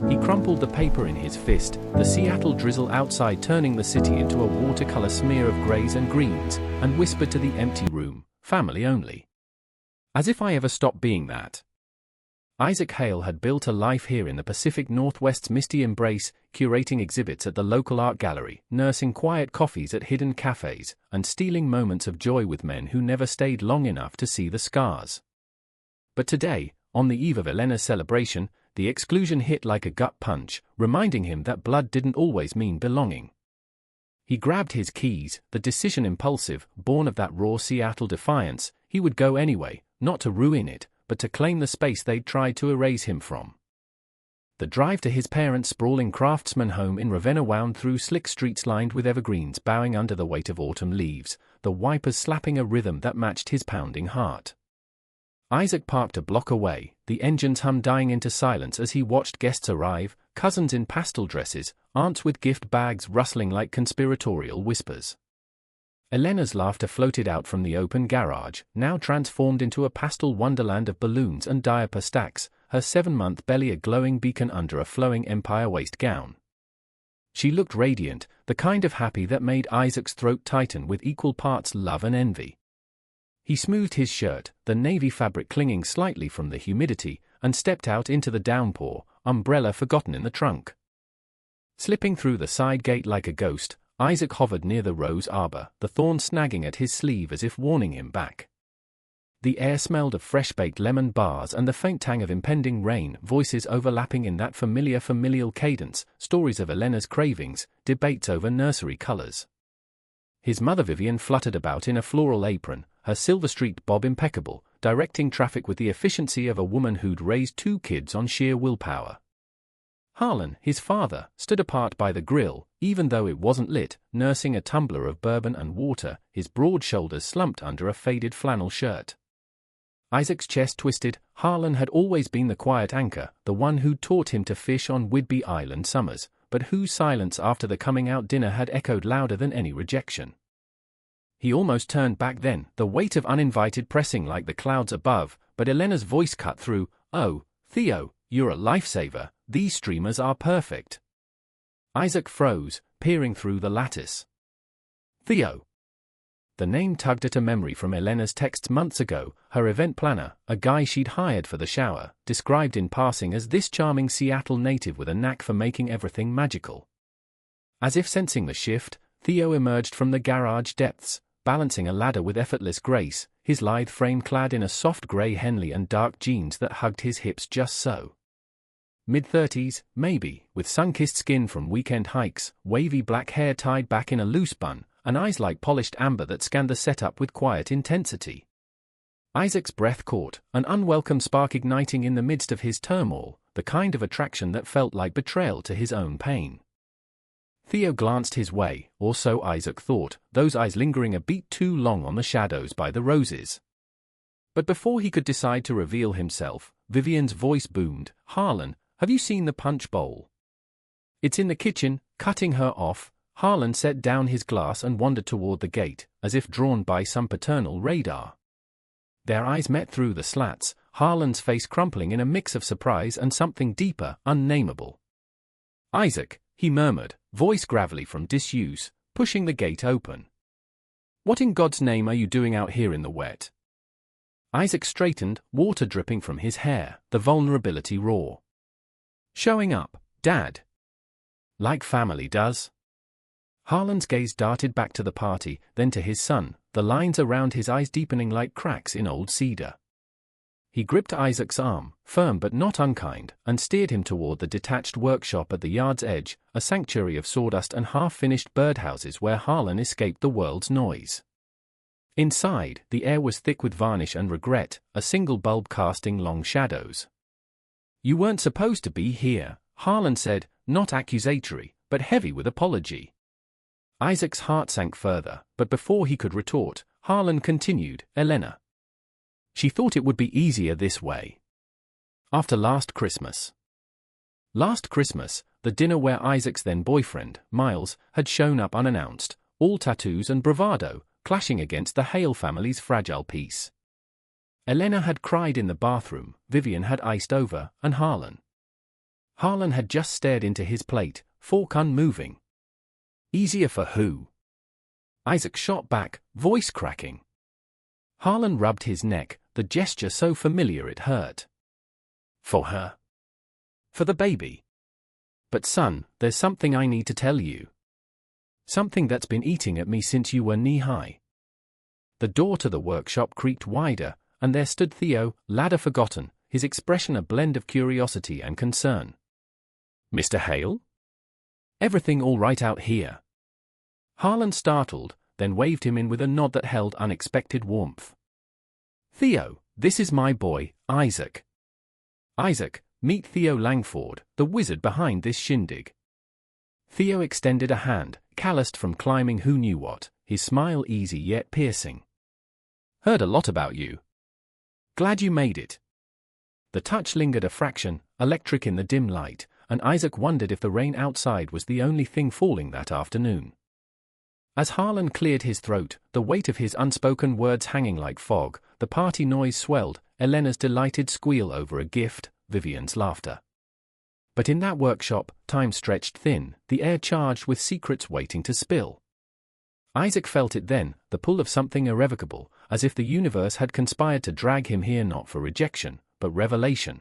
He crumpled the paper in his fist, the Seattle drizzle outside turning the city into a watercolor smear of grays and greens, and whispered to the empty room, "Family only." As if I ever stopped being that. Isaac Hale had built a life here in the Pacific Northwest's misty embrace, curating exhibits at the local art gallery, nursing quiet coffees at hidden cafes, and stealing moments of joy with men who never stayed long enough to see the scars. But today, on the eve of Elena's celebration, the exclusion hit like a gut punch, reminding him that blood didn't always mean belonging. He grabbed his keys, the decision impulsive, born of that raw Seattle defiance. He would go anyway, not to ruin it, but to claim the space they'd tried to erase him from. The drive to his parents' sprawling craftsman home in Ravenna wound through slick streets lined with evergreens bowing under the weight of autumn leaves, the wipers slapping a rhythm that matched his pounding heart. Isaac parked a block away, the engine's hum dying into silence as he watched guests arrive, cousins in pastel dresses, aunts with gift bags rustling like conspiratorial whispers. Elena's laughter floated out from the open garage, now transformed into a pastel wonderland of balloons and diaper stacks, her 7-month belly a glowing beacon under a flowing empire waist gown. She looked radiant, the kind of happy that made Isaac's throat tighten with equal parts love and envy. He smoothed his shirt, the navy fabric clinging slightly from the humidity, and stepped out into the downpour, umbrella forgotten in the trunk. Slipping through the side gate like a ghost, Isaac hovered near the rose arbor, the thorn snagging at his sleeve as if warning him back. The air smelled of fresh-baked lemon bars and the faint tang of impending rain, voices overlapping in that familial cadence, stories of Elena's cravings, debates over nursery colors. His mother Vivian fluttered about in a floral apron, her Silver Street bob impeccable, directing traffic with the efficiency of a woman who'd raised 2 kids on sheer willpower. Harlan, his father, stood apart by the grill, even though it wasn't lit, nursing a tumbler of bourbon and water, his broad shoulders slumped under a faded flannel shirt. Isaac's chest twisted. Harlan had always been the quiet anchor, the one who'd taught him to fish on Whidbey Island summers, but whose silence after the coming-out dinner had echoed louder than any rejection. He almost turned back then, the weight of uninvited pressing like the clouds above, but Elena's voice cut through. "Oh, Theo, you're a lifesaver, these streamers are perfect." Isaac froze, peering through the lattice. Theo. The name tugged at a memory from Elena's texts months ago. Her event planner, a guy she'd hired for the shower, described in passing as this charming Seattle native with a knack for making everything magical. As if sensing the shift, Theo emerged from the garage depths, balancing a ladder with effortless grace, his lithe frame clad in a soft grey Henley and dark jeans that hugged his hips just so. Mid-30s, maybe, with sun-kissed skin from weekend hikes, wavy black hair tied back in a loose bun, and eyes like polished amber that scanned the setup with quiet intensity. Isaac's breath caught, an unwelcome spark igniting in the midst of his turmoil, the kind of attraction that felt like betrayal to his own pain. Theo glanced his way, or so Isaac thought, those eyes lingering a beat too long on the shadows by the roses. But before he could decide to reveal himself, Vivian's voice boomed, "Harlan, have you seen the punch bowl?" "It's in the kitchen." Cutting her off, Harlan set down his glass and wandered toward the gate, as if drawn by some paternal radar. Their eyes met through the slats, Harlan's face crumpling in a mix of surprise and something deeper, unnameable. "Isaac," he murmured, voice gravelly from disuse, pushing the gate open. "What in God's name are you doing out here in the wet?" Isaac straightened, water dripping from his hair, the vulnerability raw. "Showing up, Dad. Like family does." Harlan's gaze darted back to the party, then to his son, the lines around his eyes deepening like cracks in old cedar. He gripped Isaac's arm, firm but not unkind, and steered him toward the detached workshop at the yard's edge, a sanctuary of sawdust and half-finished birdhouses where Harlan escaped the world's noise. Inside, the air was thick with varnish and regret, a single bulb casting long shadows. "You weren't supposed to be here," Harlan said, not accusatory, but heavy with apology. Isaac's heart sank further, but before he could retort, Harlan continued, "Elena. She thought it would be easier this way. After last Christmas." Last Christmas, the dinner where Isaac's then-boyfriend, Miles, had shown up unannounced, all tattoos and bravado, clashing against the Hale family's fragile peace. Elena had cried in the bathroom, Vivian had iced over, and Harlan. Harlan had just stared into his plate, fork unmoving. Easier for who? Isaac shot back, voice cracking. Harlan rubbed his neck, the gesture so familiar it hurt. For her. For the baby. But son, there's something I need to tell you. Something that's been eating at me since you were knee-high. The door to the workshop creaked wider, and there stood Theo, ladder forgotten, his expression a blend of curiosity and concern. Mr. Hale? Everything all right out here? Harlan startled, then waved him in with a nod that held unexpected warmth. Theo, this is my boy, Isaac. Isaac, meet Theo Langford, the wizard behind this shindig. Theo extended a hand, calloused from climbing who knew what, his smile easy yet piercing. Heard a lot about you. Glad you made it. The touch lingered a fraction, electric in the dim light, and Isaac wondered if the rain outside was the only thing falling that afternoon. As Harlan cleared his throat, the weight of his unspoken words hanging like fog, the party noise swelled, Elena's delighted squeal over a gift, Vivian's laughter. But in that workshop, time stretched thin, the air charged with secrets waiting to spill. Isaac felt it then, the pull of something irrevocable, as if the universe had conspired to drag him here not for rejection, but revelation.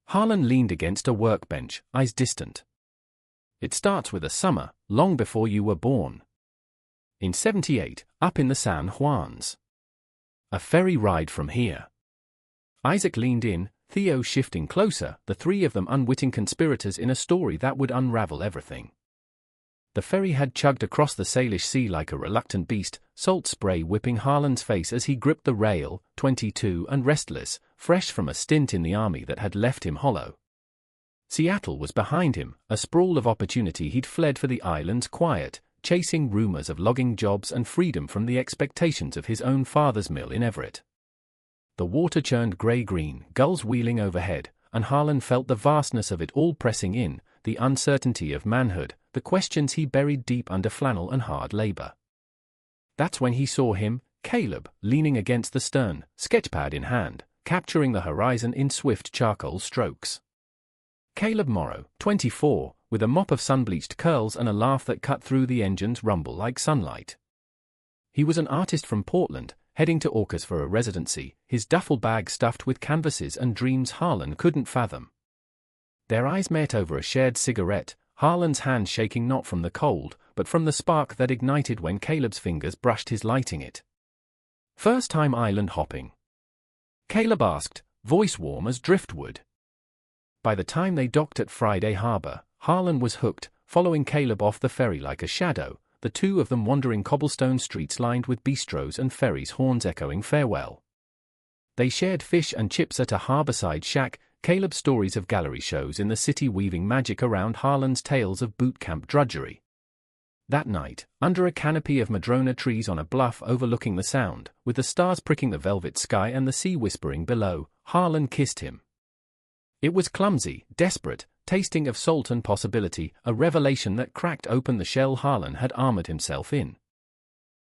Harlan leaned against a workbench, eyes distant. It starts with a summer, long before you were born. In 78, up in the San Juans. A ferry ride from here. Isaac leaned in, Theo shifting closer, the three of them unwitting conspirators in a story that would unravel everything. The ferry had chugged across the Salish Sea like a reluctant beast, salt spray whipping Harlan's face as he gripped the rail, 22 and restless, fresh from a stint in the army that had left him hollow. Seattle was behind him, a sprawl of opportunity he'd fled for the island's quiet, chasing rumors of logging jobs and freedom from the expectations of his own father's mill in Everett. The water churned grey-green, gulls wheeling overhead, and Harlan felt the vastness of it all pressing in, the uncertainty of manhood, the questions he buried deep under flannel and hard labor. That's when he saw him, Caleb, leaning against the stern, sketchpad in hand, capturing the horizon in swift charcoal strokes. Caleb Morrow, 24, with a mop of sun-bleached curls and a laugh that cut through the engine's rumble like sunlight. He was an artist from Portland, heading to Orcas for a residency, his duffel bag stuffed with canvases and dreams Harlan couldn't fathom. Their eyes met over a shared cigarette, Harlan's hand shaking not from the cold, but from the spark that ignited when Caleb's fingers brushed his lighting it. First time island hopping? Caleb asked, voice warm as driftwood. By the time they docked at Friday Harbor, Harlan was hooked, following Caleb off the ferry like a shadow, the two of them wandering cobblestone streets lined with bistros and ferries' horns echoing farewell. They shared fish and chips at a harborside shack, Caleb's stories of gallery shows in the city weaving magic around Harlan's tales of boot camp drudgery. That night, under a canopy of madrona trees on a bluff overlooking the sound, with the stars pricking the velvet sky and the sea whispering below, Harlan kissed him. It was clumsy, desperate, tasting of salt and possibility, a revelation that cracked open the shell Harlan had armored himself in.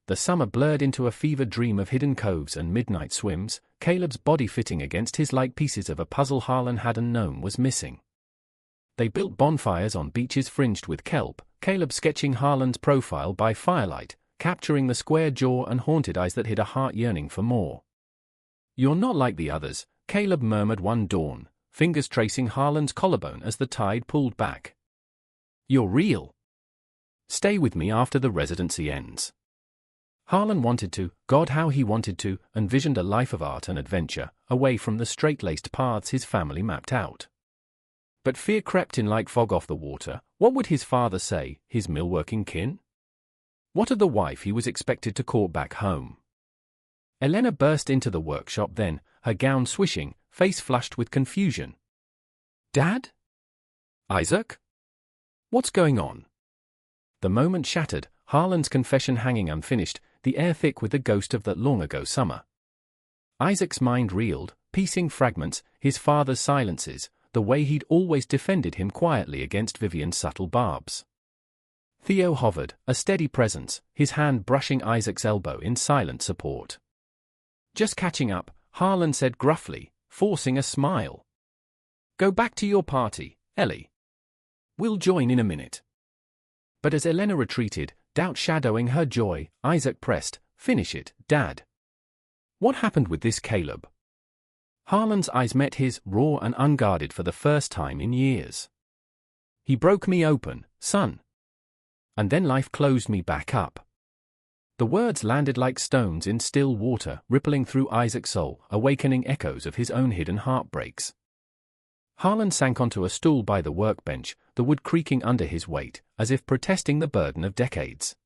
The summer blurred into a fevered dream of hidden coves and midnight swims, Caleb's body fitting against his like pieces of a puzzle Harlan hadn't known was missing. They built bonfires on beaches fringed with kelp, Caleb sketching Harlan's profile by firelight, capturing the square jaw and haunted eyes that hid a heart yearning for more. You're not like the others, Caleb murmured one dawn, fingers tracing Harlan's collarbone as the tide pulled back. You're real. Stay with me after the residency ends. Harlan wanted to, God how he wanted to, envisioned a life of art and adventure, away from the straight-laced paths his family mapped out. But fear crept in like fog off the water. What would his father say, his millworking kin? What of the wife he was expected to court back home? Elena burst into the workshop then, her gown swishing, face flushed with confusion. Dad? Isaac? What's going on? The moment shattered, Harlan's confession hanging unfinished, the air thick with the ghost of that long-ago summer. Isaac's mind reeled, piecing fragments, his father's silences, the way he'd always defended him quietly against Vivian's subtle barbs. Theo hovered, a steady presence, his hand brushing Isaac's elbow in silent support. Just catching up, Harlan said gruffly, forcing a smile. Go back to your party, Ellie. We'll join in a minute. But as Elena retreated, doubt shadowing her joy, Isaac pressed, finish it, Dad. What happened with this Caleb? Harlan's eyes met his, raw and unguarded for the first time in years. He broke me open, son. And then life closed me back up. The words landed like stones in still water, rippling through Isaac's soul, awakening echoes of his own hidden heartbreaks. Harlan sank onto a stool by the workbench, the wood creaking under his weight, as if protesting the burden of decades.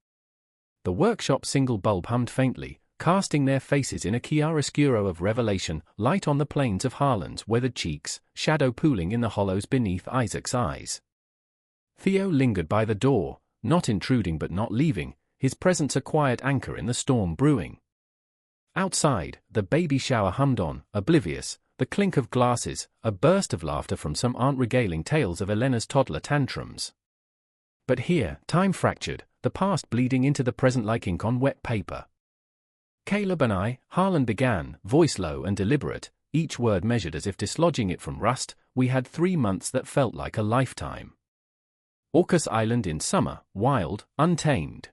The workshop single bulb hummed faintly, casting their faces in a chiaroscuro of revelation, light on the planes of Harlan's weathered cheeks, shadow pooling in the hollows beneath Isaac's eyes. Theo lingered by the door, not intruding but not leaving, his presence a quiet anchor in the storm brewing. Outside, the baby shower hummed on, oblivious, the clink of glasses, a burst of laughter from some aunt regaling tales of Elena's toddler tantrums. But here, time fractured, the past bleeding into the present like ink on wet paper. Caleb and I, Harlan began, voice low and deliberate, each word measured as if dislodging it from rust, we had 3 months that felt like a lifetime. Orcas Island in summer, wild, untamed.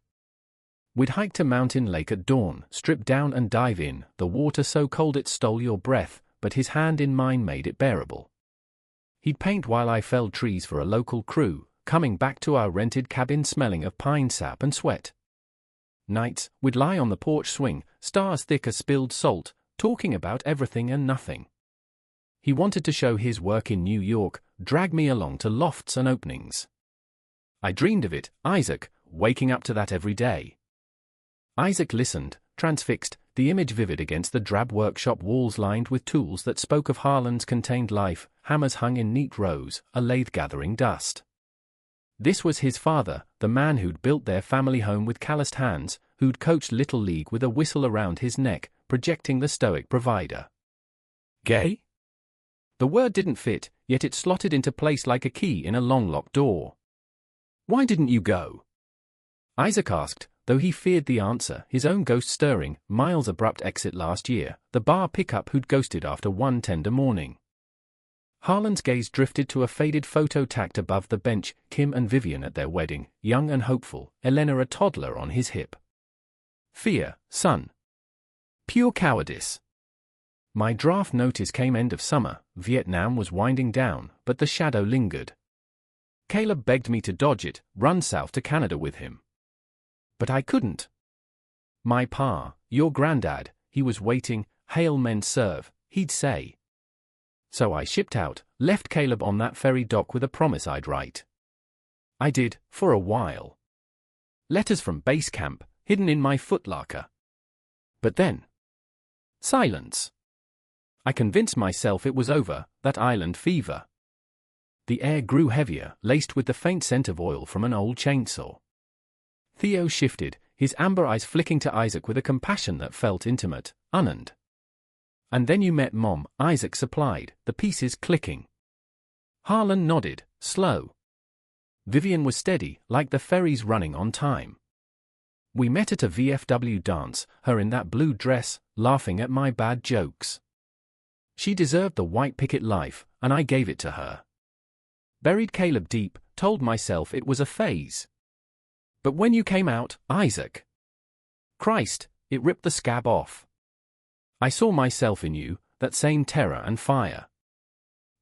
We'd hike to Mountain Lake at dawn, strip down and dive in, the water so cold it stole your breath, but his hand in mine made it bearable. He'd paint while I felled trees for a local crew, coming back to our rented cabin smelling of pine sap and sweat. Nights, we'd lie on the porch swing, stars thick as spilled salt, talking about everything and nothing. He wanted to show his work in New York, drag me along to lofts and openings. I dreamed of it, Isaac, waking up to that every day. Isaac listened, transfixed, the image vivid against the drab workshop walls lined with tools that spoke of Harlan's contained life, hammers hung in neat rows, a lathe gathering dust. This was his father, the man who'd built their family home with calloused hands, who'd coached Little League with a whistle around his neck, projecting the stoic provider. Gay? The word didn't fit, yet it slotted into place like a key in a long-locked door. Why didn't you go? Isaac asked, though he feared the answer, his own ghost stirring, Miles' abrupt exit last year, the bar pickup who'd ghosted after one tender morning. Harlan's gaze drifted to a faded photo tacked above the bench, Kim and Vivian at their wedding, young and hopeful, Elena a toddler on his hip. Fear, son. Pure cowardice. My draft notice came end of summer, Vietnam was winding down, but the shadow lingered. Caleb begged me to dodge it, run south to Canada with him. But I couldn't. My pa, your granddad, he was waiting, hail men serve, he'd say. So I shipped out, left Caleb on that ferry dock with a promise I'd write. I did, for a while. Letters from base camp, hidden in my footlocker. But then, silence. I convinced myself it was over, that island fever. The air grew heavier, laced with the faint scent of oil from an old chainsaw. Theo shifted, his amber eyes flicking to Isaac with a compassion that felt intimate, unearned. And then you met Mom, Isaac supplied, the pieces clicking. Harlan nodded, slow. Vivian was steady, like the ferries running on time. We met at a VFW dance, her in that blue dress, laughing at my bad jokes. She deserved the white picket life, and I gave it to her. Buried Caleb deep, told myself it was a phase. But when you came out, Isaac. Christ, it ripped the scab off. I saw myself in you, that same terror and fire.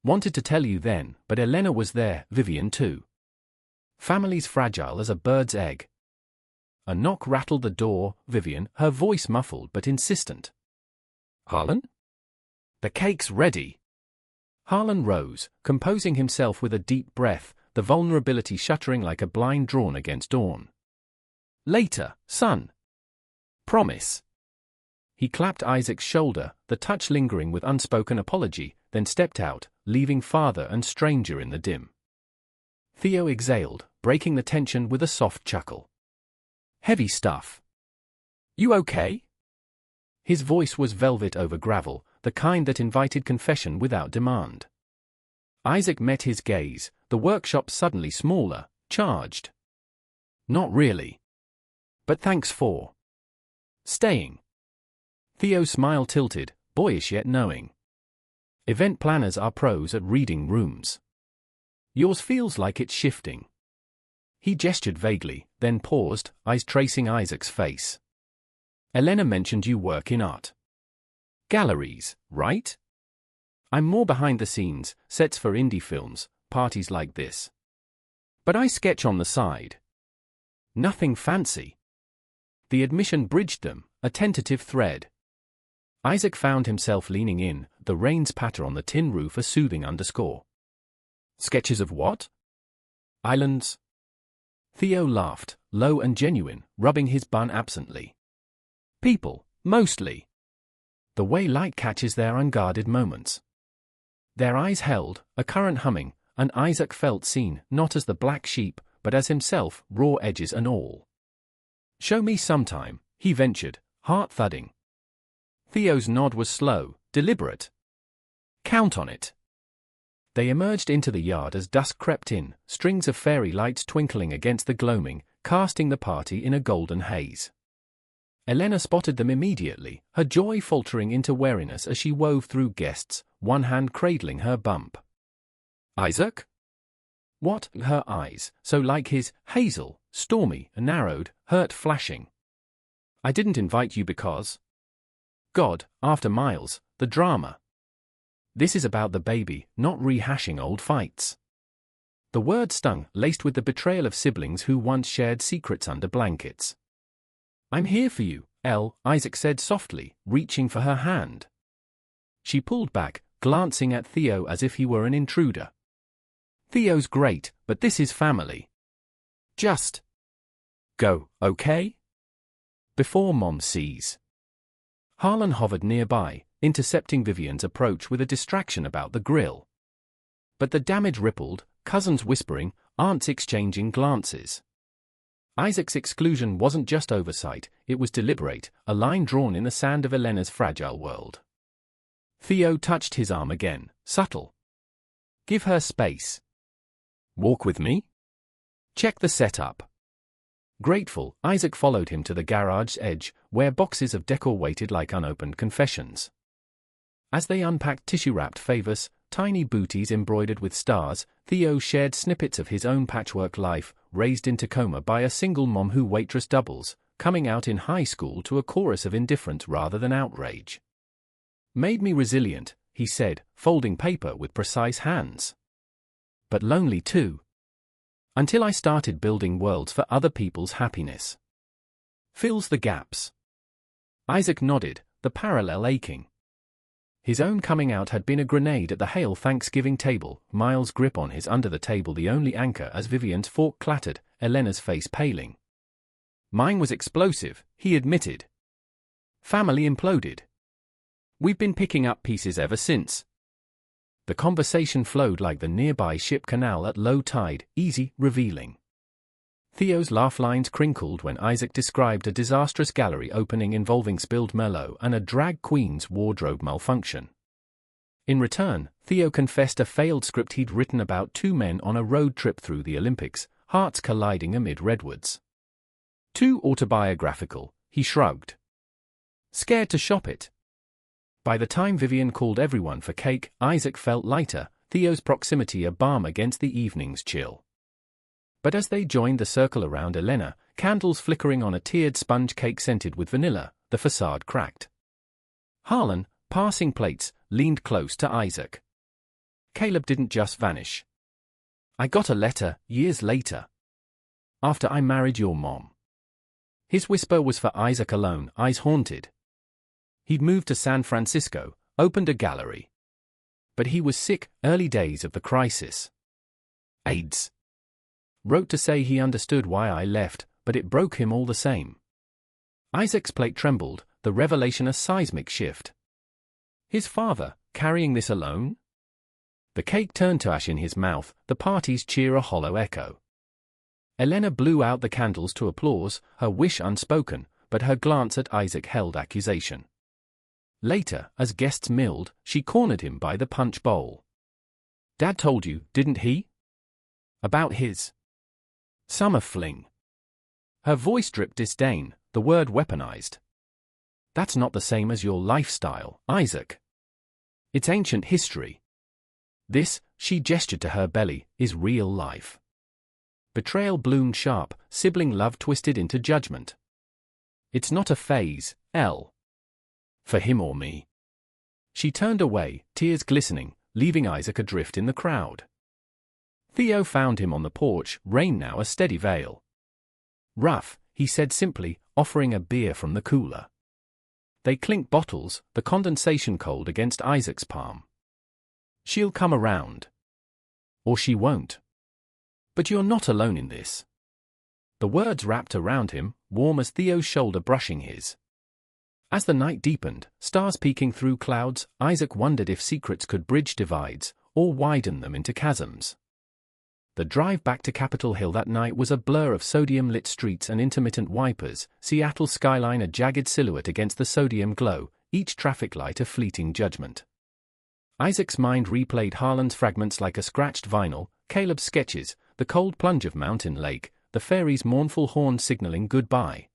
Wanted to tell you then, but Elena was there, Vivian too. Family's fragile as a bird's egg. A knock rattled the door, Vivian, her voice muffled but insistent. Harlan? The cake's ready. Harlan rose, composing himself with a deep breath, the vulnerability shuttering like a blind drawn against dawn. Later, son. Promise. He clapped Isaac's shoulder, the touch lingering with unspoken apology, then stepped out, leaving father and stranger in the dim. Theo exhaled, breaking the tension with a soft chuckle. Heavy stuff. You okay? His voice was velvet over gravel, the kind that invited confession without demand. Isaac met his gaze, the workshop suddenly smaller, charged. Not really. But thanks for staying. Theo's smile tilted, boyish yet knowing. Event planners are pros at reading rooms. Yours feels like it's shifting. He gestured vaguely, then paused, eyes tracing Isaac's face. Elena mentioned you work in art galleries, right? I'm more behind the scenes, sets for indie films, parties like this. But I sketch on the side. Nothing fancy. The admission bridged them, a tentative thread. Isaac found himself leaning in, the rains patter on the tin roof a soothing underscore. Sketches of what? Islands? Theo laughed, low and genuine, rubbing his bun absently. People, mostly. The way light catches their unguarded moments. Their eyes held, a current humming, and Isaac felt seen, not as the black sheep, but as himself, raw edges and all. Show me sometime, he ventured, heart thudding. Theo's nod was slow, deliberate. Count on it. They emerged into the yard as dusk crept in, strings of fairy lights twinkling against the gloaming, casting the party in a golden haze. Elena spotted them immediately, her joy faltering into wariness as she wove through guests, one hand cradling her bump. Isaac? What? Her eyes, so like his, hazel, stormy, narrowed, hurt flashing. I didn't invite you because... God, after Miles, the drama. This is about the baby, not rehashing old fights. The word stung, laced with the betrayal of siblings who once shared secrets under blankets. I'm here for you, Elle, Isaac said softly, reaching for her hand. She pulled back, glancing at Theo as if he were an intruder. Theo's great, but this is family. Just go, okay? Before Mom sees. Harlan hovered nearby, intercepting Vivian's approach with a distraction about the grill. But the damage rippled, cousins whispering, aunts exchanging glances. Isaac's exclusion wasn't just oversight, it was deliberate, a line drawn in the sand of Elena's fragile world. Theo touched his arm again, subtle. Give her space. Walk with me? Check the setup. Grateful, Isaac followed him to the garage's edge, where boxes of decor waited like unopened confessions. As they unpacked tissue-wrapped favors, tiny booties embroidered with stars, Theo shared snippets of his own patchwork life, raised in Tacoma by a single mom who waitress doubles, coming out in high school to a chorus of indifference rather than outrage. Made me resilient, he said, folding paper with precise hands. But lonely too. Until I started building worlds for other people's happiness. Fills the gaps. Isaac nodded, the parallel aching. His own coming out had been a grenade at the Hale Thanksgiving table, Miles' grip on his under the table the only anchor as Vivian's fork clattered, Elena's face paling. Mine was explosive, he admitted. Family imploded. We've been picking up pieces ever since. The conversation flowed like the nearby ship canal at low tide, easy, revealing. Theo's laugh lines crinkled when Isaac described a disastrous gallery opening involving spilled Merlot and a drag queen's wardrobe malfunction. In return, Theo confessed a failed script he'd written about two men on a road trip through the Olympics, hearts colliding amid redwoods. Too autobiographical, he shrugged. Scared to shop it. By the time Vivian called everyone for cake, Isaac felt lighter, Theo's proximity a balm against the evening's chill. But as they joined the circle around Elena, candles flickering on a tiered sponge cake scented with vanilla, the facade cracked. Harlan, passing plates, leaned close to Isaac. Caleb didn't just vanish. I got a letter, years later. After I married your mom. His whisper was for Isaac alone, eyes haunted. He'd moved to San Francisco, opened a gallery. But he was sick, early days of the crisis. AIDS. Wrote to say he understood why I left, but it broke him all the same. Isaac's plate trembled, the revelation a seismic shift. His father, carrying this alone? The cake turned to ash in his mouth, the party's cheer a hollow echo. Elena blew out the candles to applause, her wish unspoken, but her glance at Isaac held accusation. Later, as guests milled, she cornered him by the punch bowl. Dad told you, didn't he? About his summer fling. Her voice dripped disdain, the word weaponized. That's not the same as your lifestyle, Isaac. It's ancient history. This, she gestured to her belly, is real life. Betrayal bloomed sharp, sibling love twisted into judgment. It's not a phase, Elle. For him or me. She turned away, tears glistening, leaving Isaac adrift in the crowd. Theo found him on the porch, rain now a steady veil. Rough, he said simply, offering a beer from the cooler. They clinked bottles, the condensation cold against Isaac's palm. She'll come around. Or she won't. But you're not alone in this. The words wrapped around him, warm as Theo's shoulder brushing his. As the night deepened, stars peeking through clouds, Isaac wondered if secrets could bridge divides, or widen them into chasms. The drive back to Capitol Hill that night was a blur of sodium-lit streets and intermittent wipers, Seattle's skyline a jagged silhouette against the sodium glow, each traffic light a fleeting judgment. Isaac's mind replayed Harlan's fragments like a scratched vinyl, Caleb's sketches, the cold plunge of Mountain Lake, the fairy's mournful horn signaling goodbye.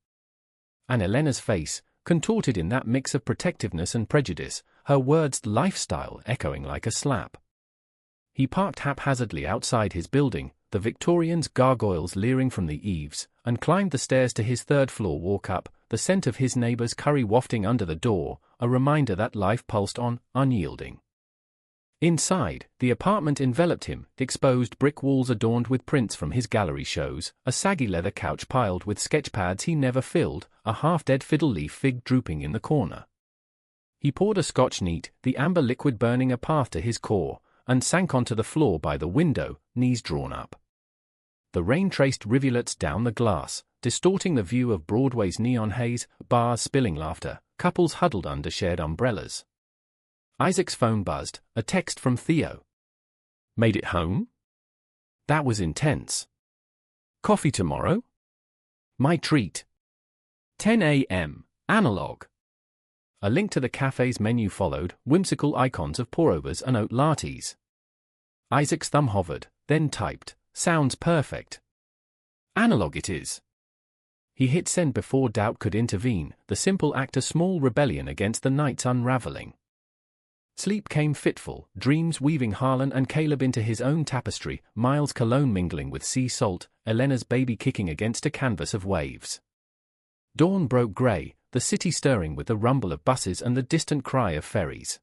And Elena's face, contorted in that mix of protectiveness and prejudice, her words lifestyle echoing like a slap. He parked haphazardly outside his building, the Victorians' gargoyles leering from the eaves, and climbed the stairs to his third-floor walk-up, the scent of his neighbor's curry wafting under the door, a reminder that life pulsed on, unyielding. Inside, the apartment enveloped him, exposed brick walls adorned with prints from his gallery shows, a saggy leather couch piled with sketchpads he never filled, a half-dead fiddle-leaf fig drooping in the corner. He poured a Scotch neat, the amber liquid burning a path to his core, and sank onto the floor by the window, knees drawn up. The rain traced rivulets down the glass, distorting the view of Broadway's neon haze, bars spilling laughter, couples huddled under shared umbrellas. Isaac's phone buzzed, a text from Theo. Made it home? That was intense. Coffee tomorrow? My treat. 10 a.m., analog. A link to the cafe's menu followed, whimsical icons of pour-overs and oat lattes. Isaac's thumb hovered, then typed, sounds perfect. Analog it is. He hit send before doubt could intervene, the simple act a small rebellion against the night's unraveling. Sleep came fitful, dreams weaving Harlan and Caleb into his own tapestry, Miles' cologne mingling with sea salt, Elena's baby kicking against a canvas of waves. Dawn broke grey, the city stirring with the rumble of buses and the distant cry of ferries.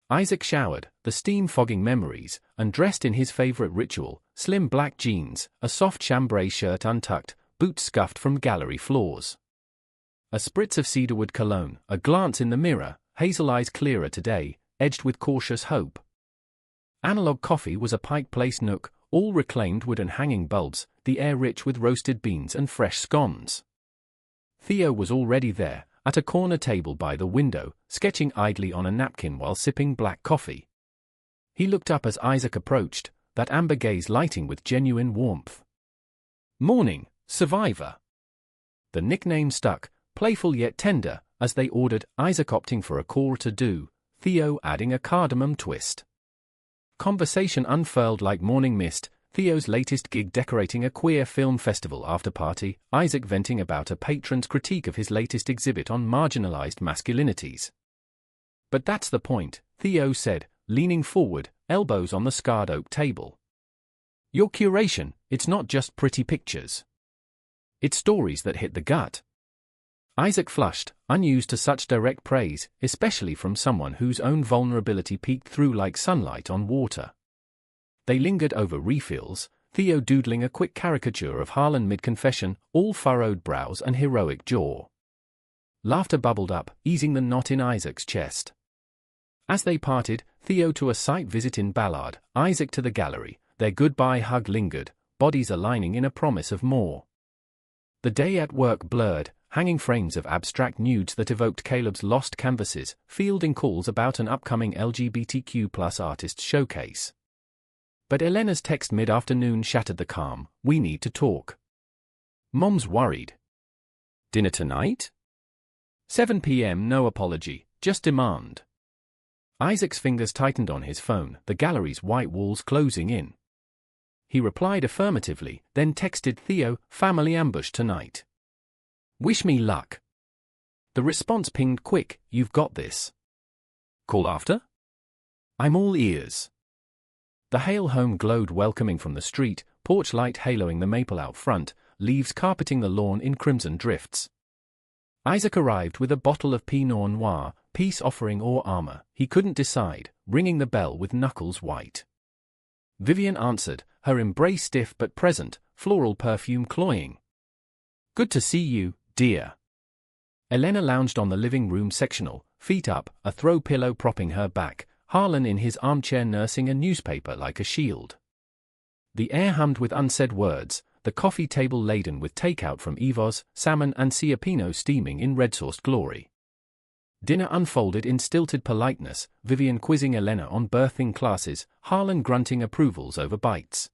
Isaac showered, the steam fogging memories, and dressed in his favorite ritual, slim black jeans, a soft chambray shirt untucked, boots scuffed from gallery floors. A spritz of cedarwood cologne, a glance in the mirror, hazel eyes clearer today, edged with cautious hope. Analog coffee was a Pike Place nook, all reclaimed wood and hanging bulbs, the air rich with roasted beans and fresh scones. Theo was already there, at a corner table by the window, sketching idly on a napkin while sipping black coffee. He looked up as Isaac approached, that amber gaze lighting with genuine warmth. Morning, survivor. The nickname stuck, playful yet tender, as they ordered, Isaac opting for a call to do, Theo adding a cardamom twist. Conversation unfurled like morning mist, Theo's latest gig decorating a queer film festival after-party, Isaac venting about a patron's critique of his latest exhibit on marginalized masculinities. But that's the point, Theo said, leaning forward, elbows on the scarred oak table. Your curation, it's not just pretty pictures. It's stories that hit the gut. Isaac flushed, unused to such direct praise, especially from someone whose own vulnerability peeked through like sunlight on water. They lingered over refills, Theo doodling a quick caricature of Harlan mid-confession, all furrowed brows and heroic jaw. Laughter bubbled up, easing the knot in Isaac's chest. As they parted, Theo to a site visit in Ballard, Isaac to the gallery, their goodbye hug lingered, bodies aligning in a promise of more. The day at work blurred, hanging frames of abstract nudes that evoked Caleb's lost canvases, fielding calls about an upcoming LGBTQ+ artist showcase. But Elena's text mid-afternoon shattered the calm, we need to talk. Mom's worried. Dinner tonight? 7 p.m. no apology, just demand. Isaac's fingers tightened on his phone, the gallery's white walls closing in. He replied affirmatively, then texted Theo, family ambush tonight. Wish me luck. The response pinged quick, you've got this. Call after? I'm all ears. The Hale home glowed welcoming from the street, porch light haloing the maple out front, leaves carpeting the lawn in crimson drifts. Isaac arrived with a bottle of Pinot Noir, peace offering or armor, he couldn't decide, ringing the bell with knuckles white. Vivian answered, her embrace stiff but present, floral perfume cloying. "Good to see you, dear." Elena lounged on the living room sectional, feet up, a throw pillow propping her back, Harlan in his armchair nursing a newspaper like a shield. The air hummed with unsaid words, the coffee table laden with takeout from Evo's, salmon and Ciapino steaming in red-sauced glory. Dinner unfolded in stilted politeness, Vivian quizzing Elena on birthing classes, Harlan grunting approvals over bites.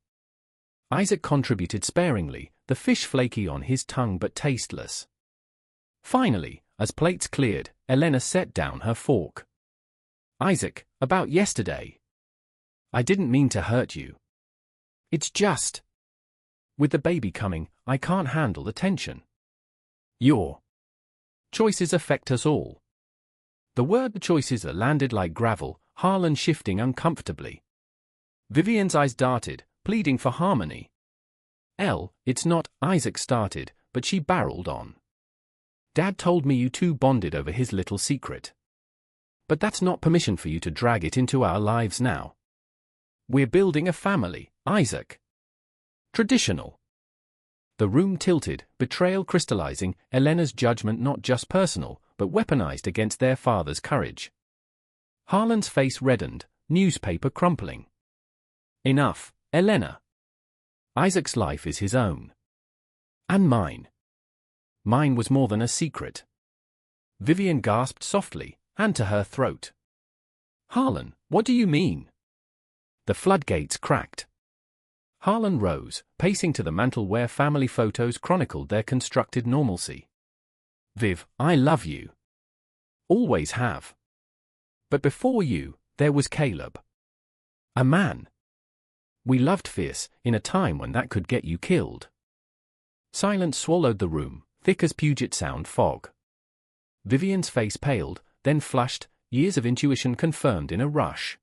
Isaac contributed sparingly, the fish flaky on his tongue but tasteless. Finally, as plates cleared, Elena set down her fork. "Isaac, about yesterday. I didn't mean to hurt you. It's just. With the baby coming, I can't handle the tension. Your choices affect us all." The word choices landed like gravel, Harlan shifting uncomfortably. Vivian's eyes darted, pleading for harmony. It's not, Isaac started, but she barreled on. "Dad told me you two bonded over his little secret. But that's not permission for you to drag it into our lives now. We're building a family, Isaac. Traditional." The room tilted, betrayal crystallizing, Elena's judgment not just personal, but weaponized against their father's courage. Harlan's face reddened, newspaper crumpling. "Enough, Elena. Isaac's life is his own. And mine. Mine was more than a secret." Vivian gasped softly, hand to her throat. "Harlan, what do you mean?" The floodgates cracked. Harlan rose, pacing to the mantel where family photos chronicled their constructed normalcy. "Viv, I love you. Always have. But before you, there was Caleb. A man. We loved fierce, in a time when that could get you killed." Silence swallowed the room, thick as Puget Sound fog. Vivian's face paled, then flushed, years of intuition confirmed in a rush.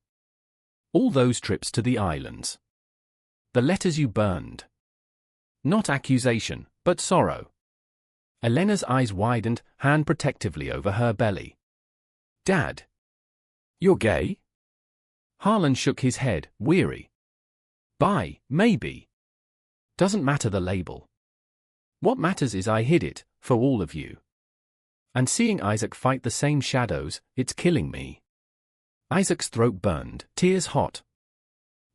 "All those trips to the islands. The letters you burned. Not accusation, but sorrow." Elena's eyes widened, hand protectively over her belly. "Dad. You're gay?" Harlan shook his head, weary. "Bi, maybe. Doesn't matter the label. What matters is I hid it, for all of you. And seeing Isaac fight the same shadows, it's killing me." Isaac's throat burned, tears hot.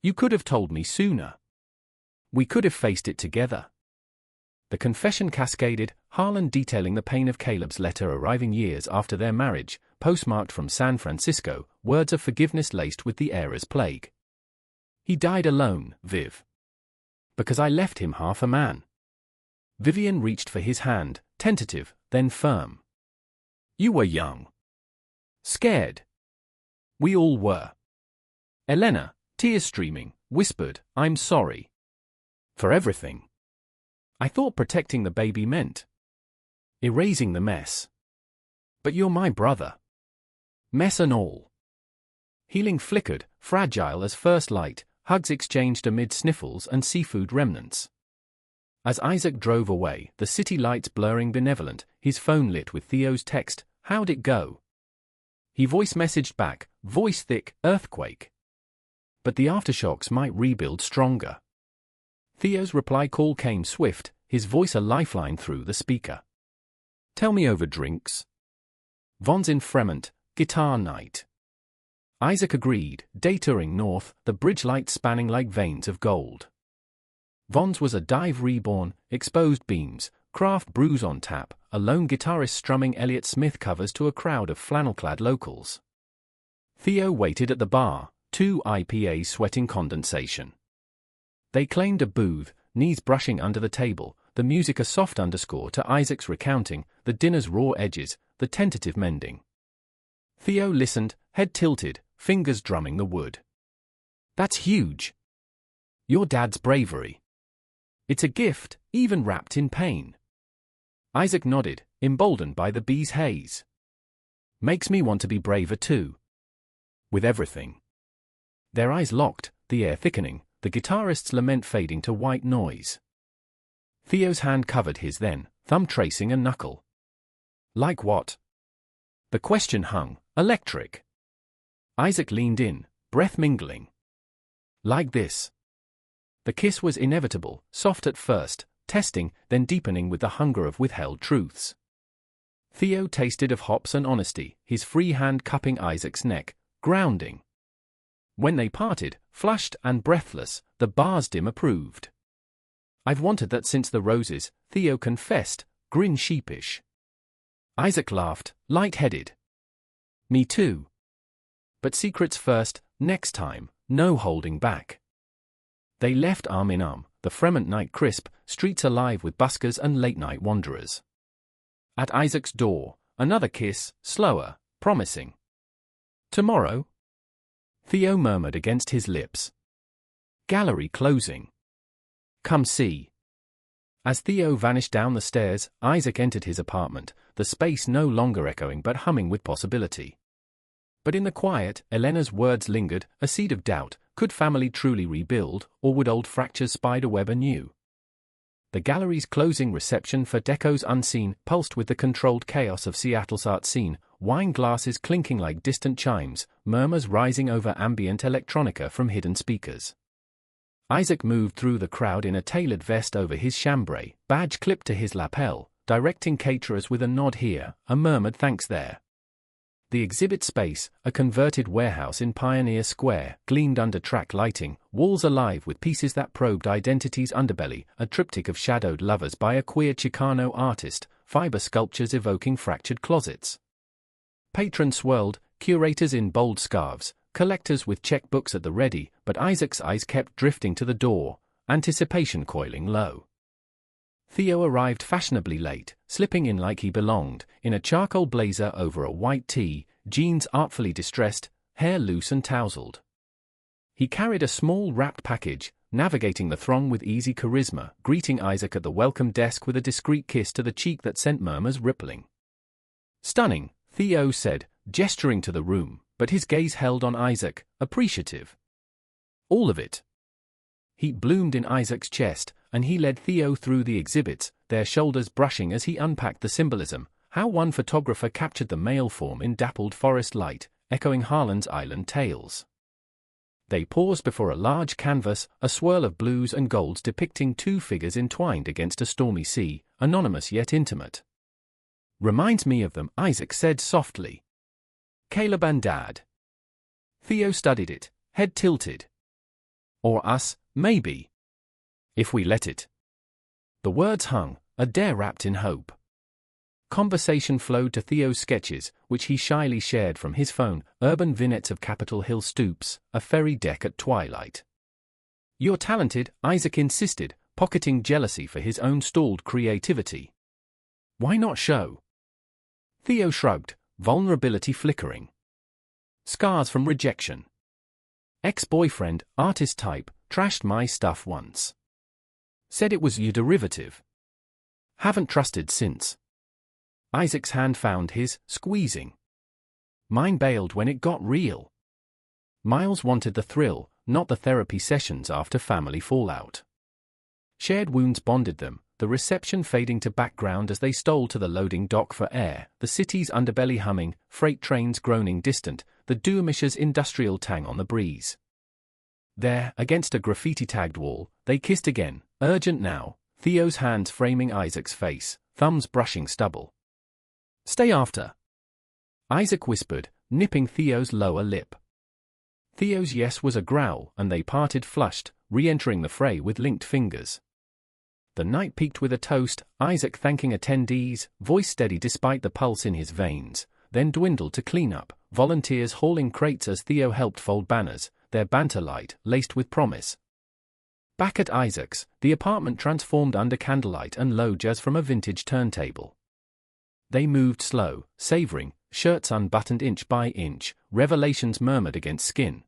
"You could have told me sooner. We could have faced it together." The confession cascaded, Harlan detailing the pain of Caleb's letter arriving years after their marriage, postmarked from San Francisco, words of forgiveness laced with the era's plague. "He died alone, Viv. Because I left him half a man." Vivian reached for his hand, tentative, then firm. "You were young. Scared. We all were." Elena, tears streaming, whispered, "I'm sorry. For everything. I thought protecting the baby meant erasing the mess. But you're my brother. Mess and all." Healing flickered, fragile as first light, hugs exchanged amid sniffles and seafood remnants. As Isaac drove away, the city lights blurring benevolent, his phone lit with Theo's text, "How'd it go?" He voice messaged back, voice thick, earthquake. But the aftershocks might rebuild stronger. Theo's reply call came swift, his voice a lifeline through the speaker. "Tell me over drinks." Von's in Fremont, guitar night. Isaac agreed, day-touring north, the bridge lights spanning like veins of gold. Von's was a dive reborn, exposed beams, craft brews on tap, a lone guitarist strumming Elliott Smith covers to a crowd of flannel-clad locals. Theo waited at the bar, 2 IPAs sweating condensation. They claimed a booth, knees brushing under the table, the music a soft underscore to Isaac's recounting, the dinner's raw edges, the tentative mending. Theo listened, head tilted, fingers drumming the wood. "That's huge. Your dad's bravery. It's a gift, even wrapped in pain." Isaac nodded, emboldened by the bee's haze. "Makes me want to be braver too. With everything." Their eyes locked, the air thickening, the guitarist's lament fading to white noise. Theo's hand covered his then, thumb tracing a knuckle. Like what? The question hung, electric. Isaac leaned in, breath mingling. Like this. The kiss was inevitable, soft at first, testing, then deepening with the hunger of withheld truths. Theo tasted of hops and honesty, his free hand cupping Isaac's neck, grounding. When they parted, flushed and breathless, the Barsdim approved. I've wanted that since the roses, Theo confessed, grin sheepish. Isaac laughed, light-headed. Me too. But secrets first, next time, no holding back. They left arm in arm, the Fremont night crisp, streets alive with buskers and late-night wanderers. At Isaac's door, another kiss, slower, promising. Tomorrow? Theo murmured against his lips. Gallery closing. Come see. As Theo vanished down the stairs, Isaac entered his apartment, the space no longer echoing but humming with possibility. But in the quiet, Elena's words lingered, a seed of doubt. Could family truly rebuild, or would old fractures spiderweb anew? The gallery's closing reception for decos unseen pulsed with the controlled chaos of Seattle's art scene, wine glasses clinking like distant chimes, murmurs rising over ambient electronica from hidden speakers. Isaac moved through the crowd in a tailored vest over his chambray, badge clipped to his lapel, directing caterers with a nod here, a murmured thanks there. The exhibit space, a converted warehouse in Pioneer Square, gleamed under track lighting, walls alive with pieces that probed identity's underbelly, a triptych of shadowed lovers by a queer Chicano artist, fiber sculptures evoking fractured closets. Patrons swirled, curators in bold scarves, collectors with checkbooks at the ready, but Isaac's eyes kept drifting to the door, anticipation coiling low. Theo arrived fashionably late, slipping in like he belonged, in a charcoal blazer over a white tee, jeans artfully distressed, hair loose and tousled. He carried a small wrapped package, navigating the throng with easy charisma, greeting Isaac at the welcome desk with a discreet kiss to the cheek that sent murmurs rippling. Stunning, Theo said, gesturing to the room, but his gaze held on Isaac, appreciative. All of it. Heat bloomed in Isaac's chest, and he led Theo through the exhibits, their shoulders brushing as he unpacked the symbolism, how one photographer captured the male form in dappled forest light, echoing Harlan's Island tales. They paused before a large canvas, a swirl of blues and golds depicting two figures entwined against a stormy sea, anonymous yet intimate. Reminds me of them, Isaac said softly. Caleb and Dad. Theo studied it, head tilted. Or us, maybe. If we let it. The words hung, a dare wrapped in hope. Conversation flowed to Theo's sketches, which he shyly shared from his phone, urban vignettes of Capitol Hill stoops, a ferry deck at twilight. You're talented, Isaac insisted, pocketing jealousy for his own stalled creativity. Why not show? Theo shrugged, vulnerability flickering. Scars from rejection. Ex-boyfriend, artist type, trashed my stuff once. Said it was your derivative. Haven't trusted since. Isaac's hand found his, squeezing. Mine bailed when it got real. Miles wanted the thrill, not the therapy sessions after family fallout. Shared wounds bonded them, the reception fading to background as they stole to the loading dock for air, the city's underbelly humming, freight trains groaning distant, the Duamisher's industrial tang on the breeze. There, against a graffiti-tagged wall, they kissed again, urgent now, Theo's hands framing Isaac's face, thumbs brushing stubble. Stay after. Isaac whispered, nipping Theo's lower lip. Theo's yes was a growl, and they parted flushed, re-entering the fray with linked fingers. The night peaked with a toast, Isaac thanking attendees, voice steady despite the pulse in his veins, then dwindled to cleanup, volunteers hauling crates as Theo helped fold banners, their banter light, laced with promise. Back at Isaac's, the apartment transformed under candlelight and low jazz from a vintage turntable. They moved slow, savoring, shirts unbuttoned inch by inch, revelations murmured against skin.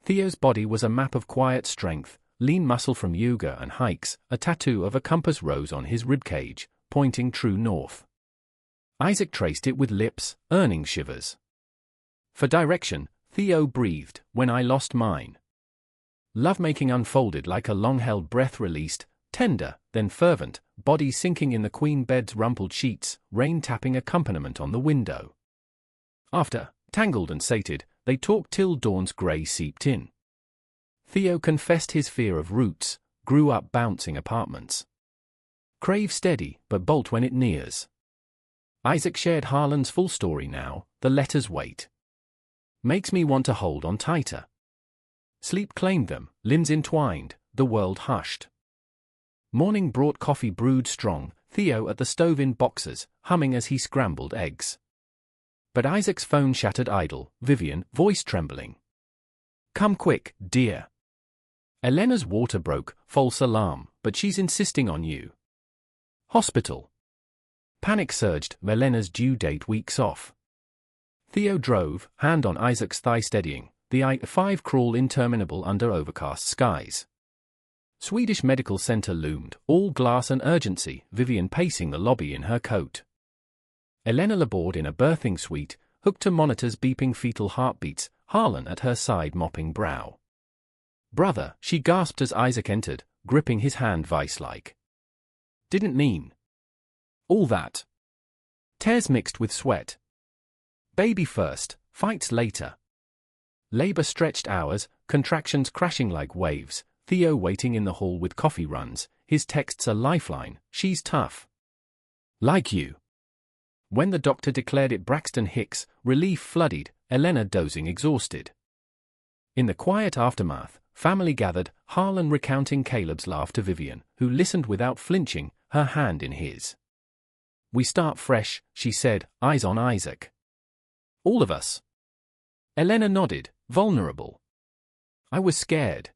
Theo's body was a map of quiet strength, lean muscle from yoga and hikes, a tattoo of a compass rose on his ribcage, pointing true north. Isaac traced it with lips, earning shivers. For direction, Theo breathed, when I lost mine. lovemaking unfolded like a long-held breath released, tender, then fervent, body sinking in the queen bed's rumpled sheets, rain tapping accompaniment on the window. After, tangled and sated, they talked till dawn's grey seeped in. Theo confessed his fear of roots, grew up bouncing apartments. Crave steady, but bolt when it nears. Isaac shared Harlan's full story now, the letters wait. Makes me want to hold on tighter. Sleep claimed them, limbs entwined, the world hushed. Morning brought coffee brewed strong, Theo at the stove in boxers, humming as he scrambled eggs. But Isaac's phone shattered idle, Vivian, voice trembling. Come quick, dear. Elena's water broke, false alarm, but she's insisting on you. Hospital. Panic surged, Elena's due date weeks off. Theo drove, hand on Isaac's thigh steadying, the I-5 crawl interminable under overcast skies. Swedish medical center loomed, all glass and urgency, Vivian pacing the lobby in her coat. Elena labored in a birthing suite, hooked to monitors beeping fetal heartbeats, Harlan at her side mopping brow. Brother, she gasped as Isaac entered, gripping his hand vice-like. Didn't mean all that. Tears mixed with sweat. Baby first, fights later. Labor stretched hours, contractions crashing like waves, Theo waiting in the hall with coffee runs, his texts a lifeline, she's tough. Like you. When the doctor declared it Braxton Hicks, relief flooded, Elena dozing exhausted. In the quiet aftermath, family gathered, Harlan recounting Caleb's laugh to Vivian, who listened without flinching, her hand in his. We start fresh, she said, eyes on Isaac. All of us. Elena nodded, vulnerable. I was scared.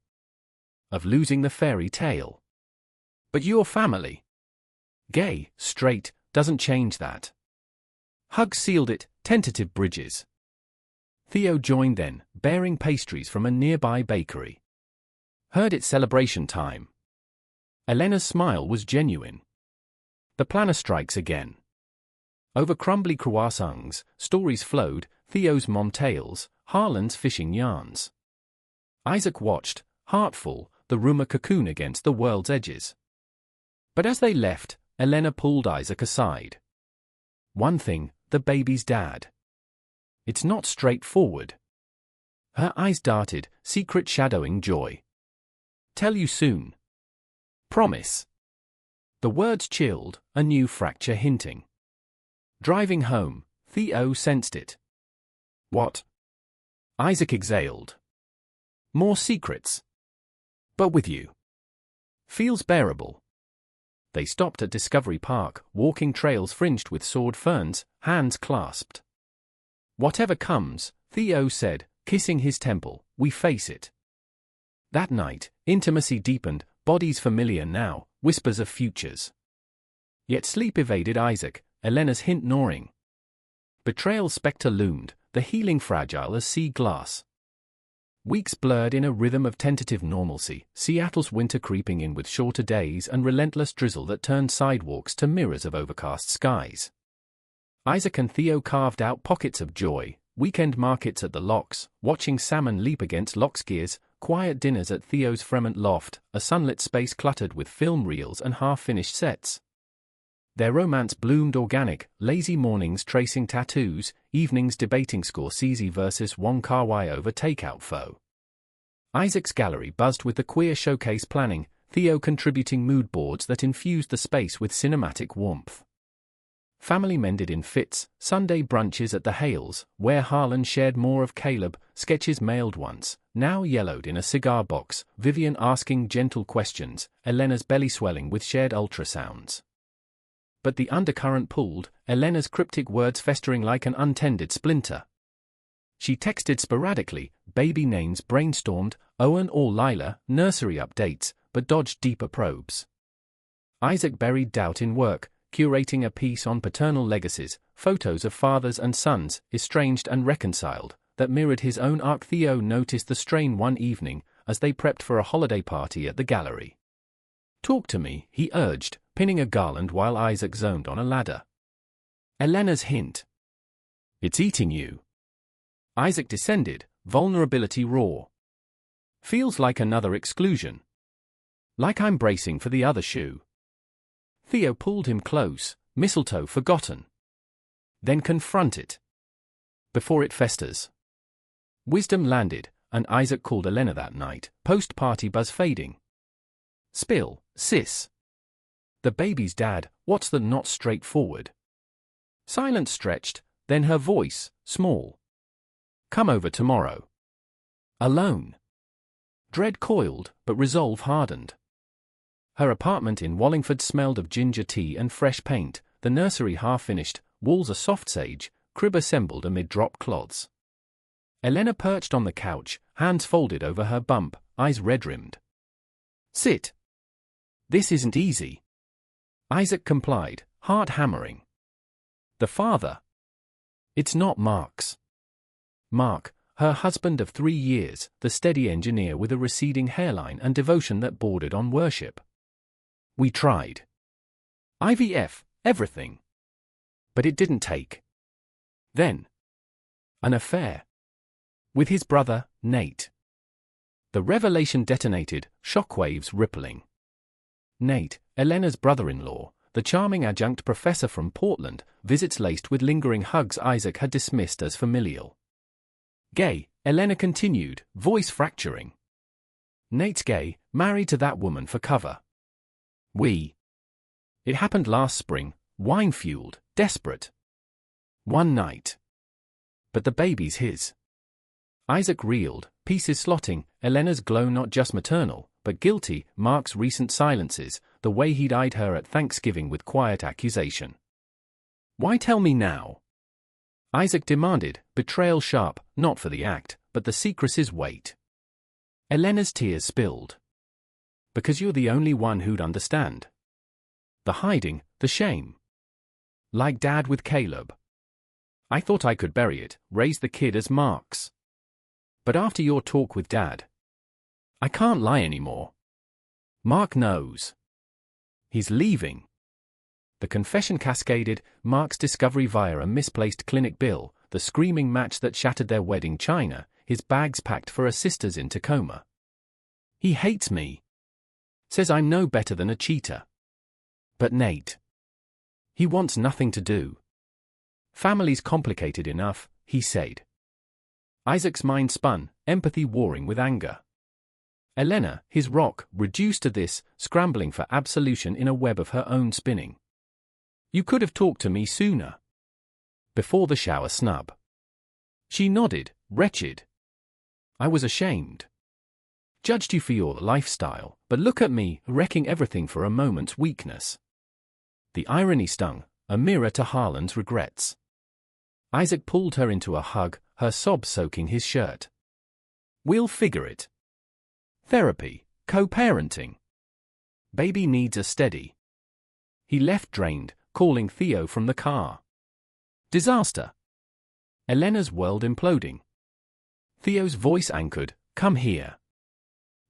Of losing the fairy tale. But your family. Gay, straight, doesn't change that. Hugs sealed it, tentative bridges. Theo joined then, bearing pastries from a nearby bakery. Heard it's celebration time. Elena's smile was genuine. The planner strikes again. Over crumbly croissants, stories flowed, Theo's mom tales, Harlan's fishing yarns. Isaac watched, heartful, the rumor cocoon against the world's edges. But as they left, Elena pulled Isaac aside. One thing, the baby's dad. It's not straightforward. Her eyes darted, secret shadowing joy. Tell you soon. Promise. The words chilled, a new fracture hinting. Driving home, Theo sensed it. What? Isaac exhaled. More secrets. But with you. Feels bearable. They stopped at Discovery Park, walking trails fringed with sword ferns, hands clasped. Whatever comes, Theo said, kissing his temple, we face it. That night, intimacy deepened, bodies familiar now, whispers of futures. Yet sleep evaded Isaac, Elena's hint gnawing. Betrayal's spectre loomed, the healing fragile as sea glass. Weeks blurred in a rhythm of tentative normalcy, Seattle's winter creeping in with shorter days and relentless drizzle that turned sidewalks to mirrors of overcast skies. Isaac and Theo carved out pockets of joy, weekend markets at the locks, watching salmon leap against lock skiers, quiet dinners at Theo's Fremont loft, a sunlit space cluttered with film reels and half-finished sets. Their romance bloomed organic, lazy mornings tracing tattoos, evenings debating Scorsese versus Wong Kar-wai over takeout pho. Isaac's gallery buzzed with the queer showcase planning, Theo contributing mood boards that infused the space with cinematic warmth. Family mended in fits, Sunday brunches at the Hales, where Harlan shared more of Caleb, sketches mailed once, now yellowed in a cigar box, Vivian asking gentle questions, Elena's belly swelling with shared ultrasounds. But the undercurrent pulled, Elena's cryptic words festering like an untended splinter. She texted sporadically, baby names brainstormed, Owen or Lila, nursery updates, but dodged deeper probes. Isaac buried doubt in work, curating a piece on paternal legacies, photos of fathers and sons, estranged and reconciled, that mirrored his own arc. Theo noticed the strain one evening, as they prepped for a holiday party at the gallery. Talk to me, he urged, pinning a garland while Isaac zoned on a ladder. Elena's hint. It's eating you. Isaac descended, vulnerability raw. Feels like another exclusion. Like I'm bracing for the other shoe. Theo pulled him close, mistletoe forgotten. Then confront it. Before it festers. Wisdom landed, and Isaac called Elena that night, post-party buzz fading. Spill, sis. The baby's dad, what's the not straightforward? Silence stretched, then her voice, small. Come over tomorrow. Alone. Dread coiled, but resolve hardened. Her apartment in Wallingford smelled of ginger tea and fresh paint, the nursery half-finished, walls a soft sage, crib assembled amid drop cloths. Elena perched on the couch, hands folded over her bump, eyes red-rimmed. Sit. This isn't easy. Isaac complied, heart hammering. The father. It's not Mark's. Mark, her husband of 3 years, the steady engineer with a receding hairline and devotion that bordered on worship. We tried. IVF, everything. But it didn't take. Then. An affair. With his brother, Nate. The revelation detonated, shockwaves rippling. Nate, Elena's brother-in-law, the charming adjunct professor from Portland, visits laced with lingering hugs Isaac had dismissed as familial. Gay, Elena continued, voice fracturing. Nate's gay, married to that woman for cover. It happened last spring, wine-fueled, desperate. One night. But the baby's his. Isaac reeled, pieces slotting, Elena's glow not just maternal, but guilty, Mark's recent silences, the way he'd eyed her at Thanksgiving with quiet accusation. Why tell me now? Isaac demanded, betrayal sharp, not for the act, but the secrecy's weight. Elena's tears spilled. Because you're the only one who'd understand. The hiding, the shame. Like Dad with Caleb. I thought I could bury it, raise the kid as Mark's. But after your talk with Dad, I can't lie anymore. Mark knows. He's leaving. The confession cascaded, Mark's discovery via a misplaced clinic bill, the screaming match that shattered their wedding china, his bags packed for a sisters in Tacoma. He hates me. Says I'm no better than a cheater. But Nate. He wants nothing to do. Family's complicated enough, he said. Isaac's mind spun, empathy warring with anger. Elena, his rock, reduced to this, scrambling for absolution in a web of her own spinning. You could have talked to me sooner. Before the shower snub. She nodded, wretched. I was ashamed. Judged you for your lifestyle, but look at me, wrecking everything for a moment's weakness. The irony stung, a mirror to Harlan's regrets. Isaac pulled her into a hug, her sobs soaking his shirt. We'll figure it. Therapy, co-parenting. Baby needs a steady. He left drained, calling Theo from the car. Disaster. Elena's world imploding. Theo's voice anchored, come here.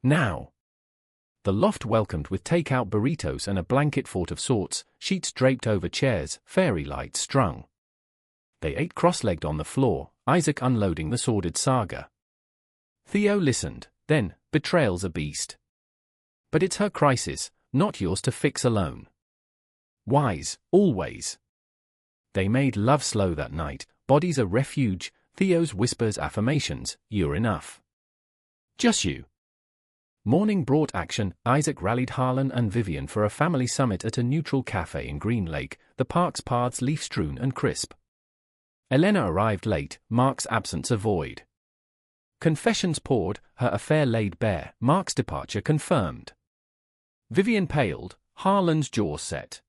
Now. The loft welcomed with take-out burritos and a blanket fort of sorts, sheets draped over chairs, fairy lights strung. They ate cross-legged on the floor, Isaac unloading the sordid saga. Theo listened, then, betrayal's a beast. But it's her crisis, not yours to fix alone. Wise, always. They made love slow that night, bodies a refuge, Theo's whispers affirmations, you're enough. Just you. Morning brought action, Isaac rallied Harlan and Vivian for a family summit at a neutral cafe in Green Lake, the park's paths leaf-strewn and crisp. Elena arrived late, Mark's absence a void. Confessions poured, her affair laid bare, Mark's departure confirmed. Vivian paled, Harlan's jaw set.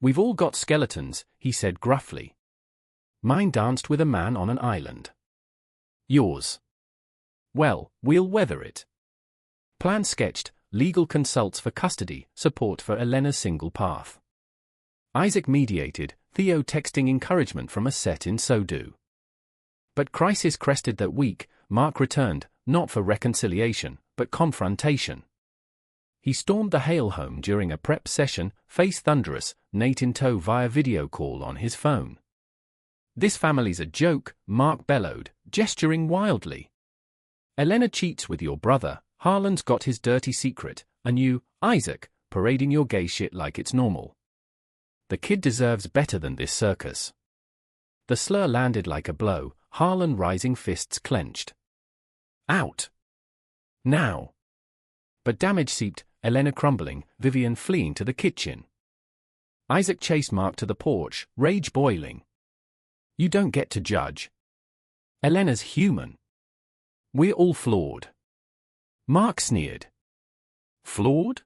We've all got skeletons, he said gruffly. Mine danced with a man on an island. Yours. Well, we'll weather it. Plan sketched, legal consults for custody, support for Elena's single path. Isaac mediated, Theo texting encouragement from a set in So-Do. But crisis crested that week, Mark returned, not for reconciliation, but confrontation. He stormed the Hale home during a prep session, face thunderous, Nate in tow via video call on his phone. This family's a joke, Mark bellowed, gesturing wildly. Elena cheats with your brother, Harlan's got his dirty secret, and you, Isaac, parading your gay shit like it's normal. The kid deserves better than this circus. The slur landed like a blow, Harlan rising, fists clenched. Out. Now. But damage seeped, Elena crumbling, Vivian fleeing to the kitchen. Isaac chased Mark to the porch, rage boiling. You don't get to judge. Elena's human. We're all flawed. Mark sneered. Flawed?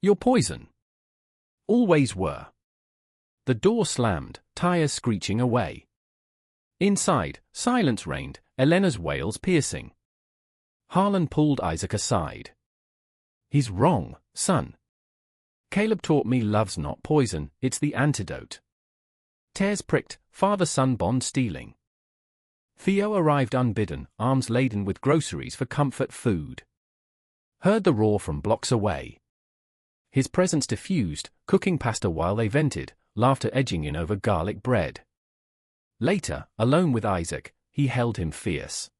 You're poison. Always were. The door slammed, tires screeching away. Inside, silence reigned, Elena's wails piercing. Harlan pulled Isaac aside. He's wrong, son. Caleb taught me love's not poison, it's the antidote. Tears pricked, father-son bond stealing. Theo arrived unbidden, arms laden with groceries for comfort food. Heard the roar from blocks away. His presence diffused, cooking pasta while they vented, laughter edging in over garlic bread. Later, alone with Isaac, he held him fierce.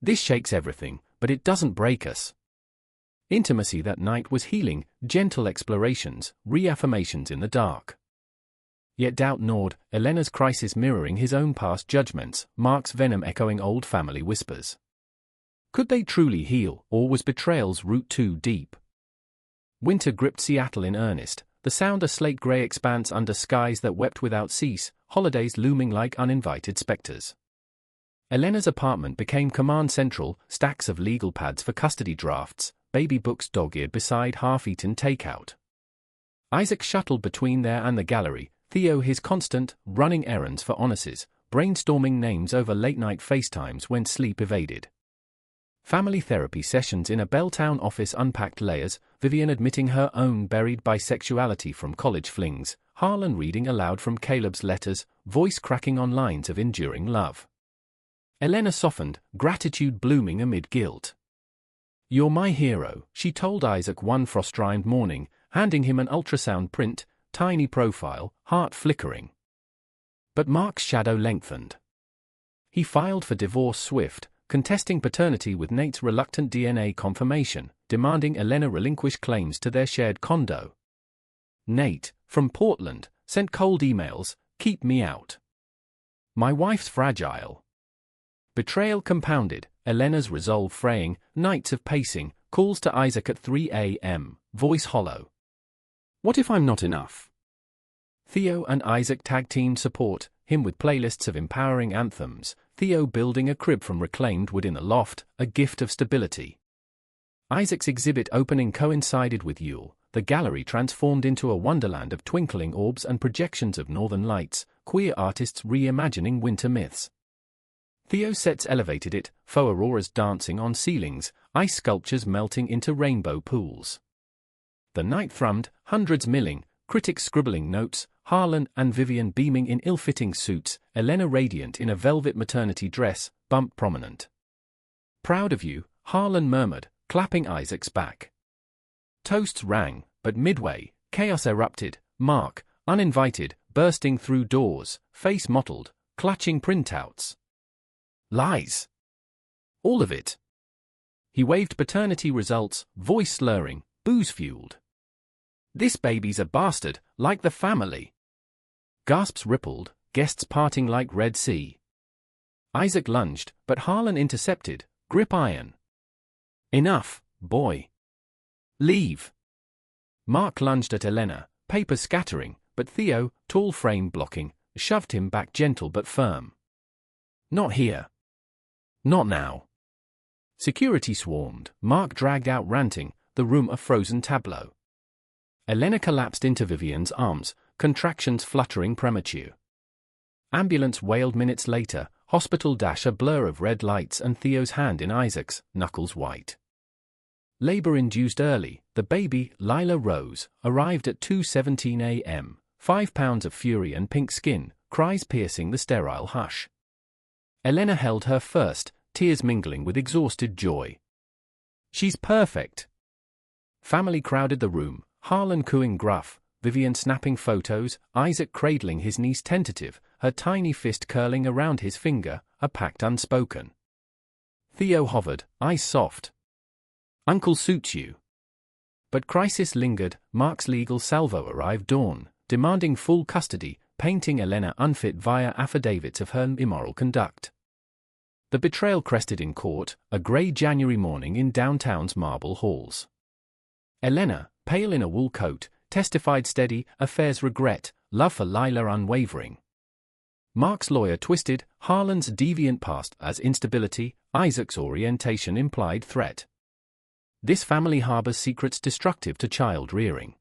This shakes everything, but it doesn't break us. Intimacy that night was healing, gentle explorations, reaffirmations in the dark. Yet doubt gnawed, Elena's crisis mirroring his own past judgments, Mark's venom echoing old family whispers. Could they truly heal, or was betrayal's root too deep? Winter gripped Seattle in earnest, the sound a slate-grey expanse under skies that wept without cease, holidays looming like uninvited specters. Elena's apartment became command central, stacks of legal pads for custody drafts, baby books dog-eared beside half-eaten takeout. Isaac shuttled between there and the gallery, Theo his constant, running errands for Onassis, brainstorming names over late-night FaceTimes when sleep evaded. Family therapy sessions in a Belltown office unpacked layers, Vivian admitting her own buried bisexuality from college flings, Harlan reading aloud from Caleb's letters, voice cracking on lines of enduring love. Elena softened, gratitude blooming amid guilt. You're my hero, she told Isaac one frost-rimed morning, handing him an ultrasound print, tiny profile, heart flickering. But Mark's shadow lengthened. He filed for divorce swift, contesting paternity with Nate's reluctant DNA confirmation, demanding Elena relinquish claims to their shared condo. Nate, from Portland, sent cold emails, "Keep me out. My wife's fragile." Betrayal compounded, Elena's resolve fraying, nights of pacing, calls to Isaac at 3 a.m., voice hollow. What if I'm not enough? Theo and Isaac tag-team support, him with playlists of empowering anthems, Theo building a crib from reclaimed wood in the loft, a gift of stability. Isaac's exhibit opening coincided with Yule, the gallery transformed into a wonderland of twinkling orbs and projections of northern lights, queer artists reimagining winter myths. Theo's sets elevated it, faux auroras dancing on ceilings, ice sculptures melting into rainbow pools. The night thrummed, hundreds milling, critics scribbling notes, Harlan and Vivian beaming in ill-fitting suits, Elena radiant in a velvet maternity dress, bump prominent. Proud of you, Harlan murmured, clapping Isaac's back. Toasts rang, but midway, chaos erupted, Mark, uninvited, bursting through doors, face mottled, clutching printouts. Lies. All of it. He waved paternity results, voice slurring, booze-fueled. This baby's a bastard, like the family. Gasps rippled, guests parting like Red Sea. Isaac lunged, but Harlan intercepted, grip iron. Enough, boy. Leave. Mark lunged at Elena, paper scattering, but Theo, tall frame blocking, shoved him back gentle but firm. Not here. Not now. Security swarmed, Mark dragged out ranting, the room a frozen tableau. Elena collapsed into Vivian's arms, contractions fluttering premature. Ambulance wailed minutes later, hospital dash a blur of red lights and Theo's hand in Isaac's, knuckles white. Labor induced early, the baby, Lila Rose, arrived at 2:17 a.m., 5 pounds of fury and pink skin, cries piercing the sterile hush. Elena held her first, tears mingling with exhausted joy. She's perfect. Family crowded the room, Harlan cooing gruff, Vivian snapping photos, Isaac cradling his niece tentative, her tiny fist curling around his finger, a pact unspoken. Theo hovered, eyes soft. Uncle suits you. But crisis lingered. Mark's legal salvo arrived dawn, demanding full custody, painting Elena unfit via affidavits of her immoral conduct. The betrayal crested in court, a grey January morning in downtown's marble halls. Elena, pale in a wool coat, testified steady, affairs regret, love for Lila unwavering. Mark's lawyer twisted Harlan's deviant past as instability, Isaac's orientation implied threat. This family harbors secrets destructive to child rearing.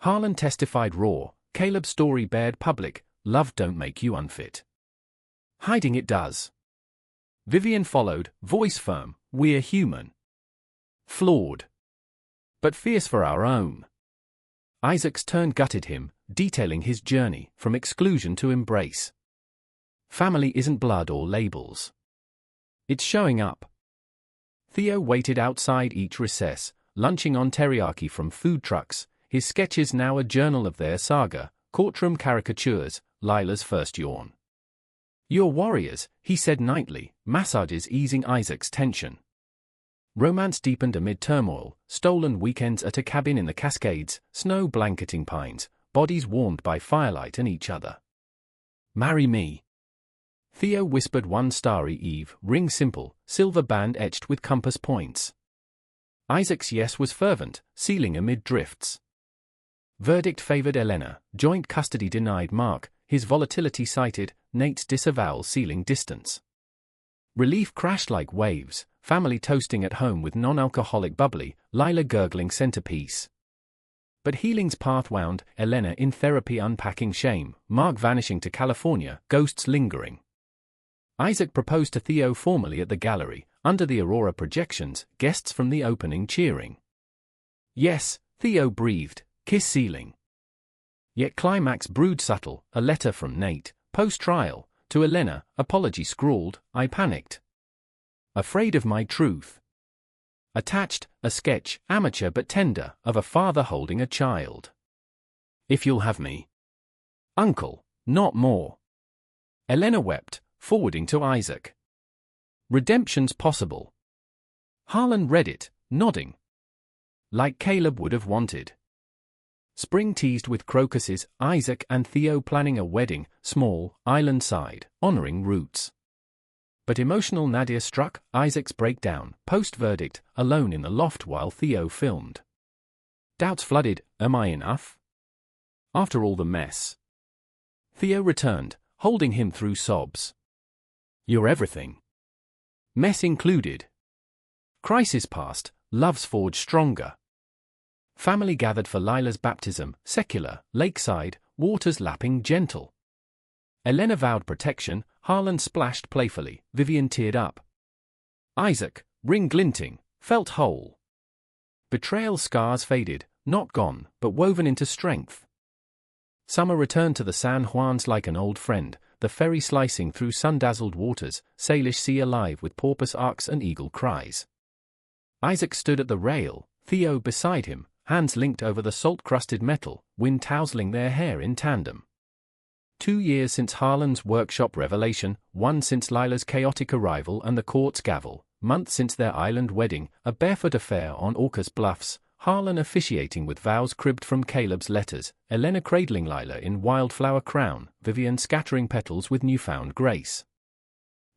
Harlan testified raw, Caleb's story bared public, love don't make you unfit. Hiding it does. Vivian followed, voice firm, we're human. Flawed. But fierce for our own. Isaac's turn gutted him, detailing his journey, from exclusion to embrace. Family isn't blood or labels. It's showing up. Theo waited outside each recess, lunching on teriyaki from food trucks, his sketches now a journal of their saga, courtroom caricatures, Lila's first yawn. You're warriors, he said nightly, massages easing Isaac's tension. Romance deepened amid turmoil, stolen weekends at a cabin in the Cascades, snow blanketing pines, bodies warmed by firelight and each other. Marry me. Theo whispered one starry eve, ring simple, silver band etched with compass points. Isaac's yes was fervent, sealing amid drifts. Verdict favored Elena, joint custody denied Mark, his volatility cited, Nate's disavowal sealing distance. Relief crashed like waves, family toasting at home with non-alcoholic bubbly, Lila gurgling centerpiece. But healing's path wound, Elena in therapy unpacking shame, Mark vanishing to California, ghosts lingering. Isaac proposed to Theo formally at the gallery, under the Aurora projections, guests from the opening cheering. Yes, Theo breathed, kiss ceiling. Yet climax brewed subtle, a letter from Nate, post-trial, to Elena, apology scrawled, I panicked. Afraid of my truth. Attached, a sketch, amateur but tender, of a father holding a child. If you'll have me. Uncle, not more. Elena wept, forwarding to Isaac. Redemption's possible. Harlan read it, nodding. Like Caleb would have wanted. Spring teased with crocuses, Isaac and Theo planning a wedding, small, island-side, honoring roots. But emotional Nadia struck, Isaac's breakdown, post-verdict, alone in the loft while Theo filmed. Doubts flooded, am I enough? After all the mess. Theo returned, holding him through sobs. You're everything. Mess included. Crisis past, love's forged stronger. Family gathered for Lila's baptism, secular, lakeside, waters lapping gentle. Elena vowed protection, Harlan splashed playfully, Vivian teared up. Isaac, ring glinting, felt whole. Betrayal scars faded, not gone, but woven into strength. Summer returned to the San Juans like an old friend, the ferry slicing through sun-dazzled waters, Salish sea alive with porpoise arcs and eagle cries. Isaac stood at the rail, Theo beside him, hands linked over the salt-crusted metal, wind tousling their hair in tandem. 2 years since Harlan's workshop revelation, 1 since Lila's chaotic arrival and the court's gavel, months since their island wedding, a barefoot affair on Orcas Bluffs, Harlan officiating with vows cribbed from Caleb's letters, Elena cradling Lila in wildflower crown, Vivian scattering petals with newfound grace.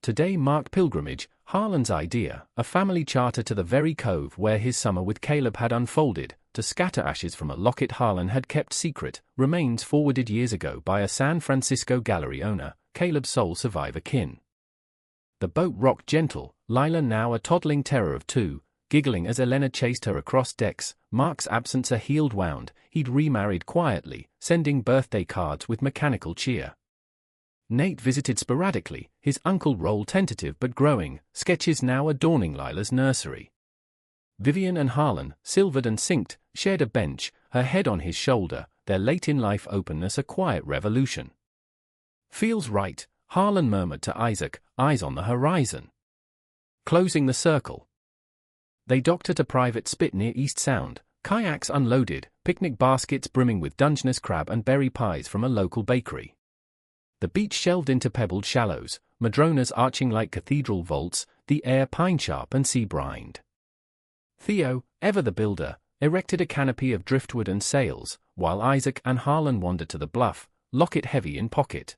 Today marked pilgrimage, Harlan's idea, a family charter to the very cove where his summer with Caleb had unfolded, to scatter ashes from a locket Harlan had kept secret, remains forwarded years ago by a San Francisco gallery owner, Caleb's sole survivor kin. The boat rocked gentle, Lila now a toddling terror of 2, giggling as Elena chased her across decks, Mark's absence a healed wound, he'd remarried quietly, sending birthday cards with mechanical cheer. Nate visited sporadically, his uncle role tentative but growing, sketches now adorning Lila's nursery. Vivian and Harlan, silvered and synced, shared a bench, her head on his shoulder, their late-in-life openness a quiet revolution. Feels right, Harlan murmured to Isaac, eyes on the horizon. Closing the circle. They docked at a private spit near East Sound, kayaks unloaded, picnic baskets brimming with Dungeness crab and berry pies from a local bakery. The beach shelved into pebbled shallows, madronas arching like cathedral vaults, the air pine-sharp and sea-brined. Theo, ever the builder, erected a canopy of driftwood and sails, while Isaac and Harlan wandered to the bluff, locket heavy in pocket.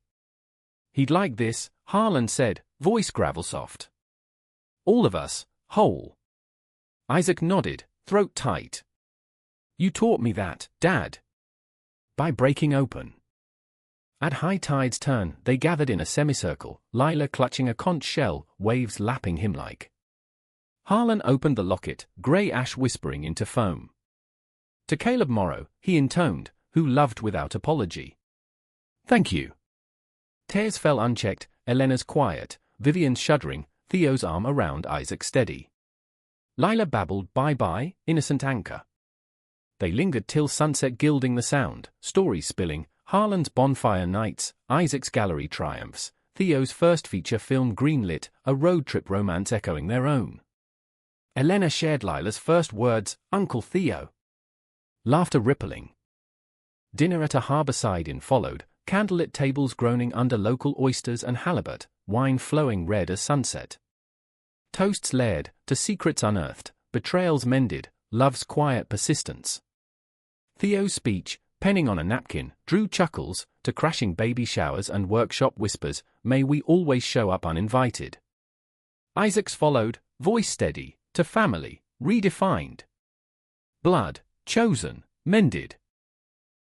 "He'd like this," Harlan said, voice gravel-soft. "All of us, whole." Isaac nodded, throat tight. "You taught me that, Dad." "By breaking open." At high tide's turn, they gathered in a semicircle, Lila clutching a conch shell, waves lapping him like. Harlan opened the locket, grey ash whispering into foam. To Caleb Morrow, he intoned, who loved without apology. "Thank you." Tears fell unchecked, Elena's quiet, Vivian's shuddering, Theo's arm around Isaac steady. Lila babbled bye-bye, innocent anchor. They lingered till sunset gilding the sound, stories spilling, Harlan's bonfire nights, Isaac's gallery triumphs, Theo's first feature film greenlit, a road trip romance echoing their own. Elena shared Lila's first words, "Uncle Theo." Laughter rippling. Dinner at a harborside inn followed, candlelit tables groaning under local oysters and halibut, wine flowing red as sunset. Toasts layered, to secrets unearthed, betrayals mended, love's quiet persistence. Theo's speech, penning on a napkin, drew chuckles, to crashing baby showers and workshop whispers, "May we always show up uninvited." Isaac's followed, voice steady, to family, redefined. Blood, chosen, mended.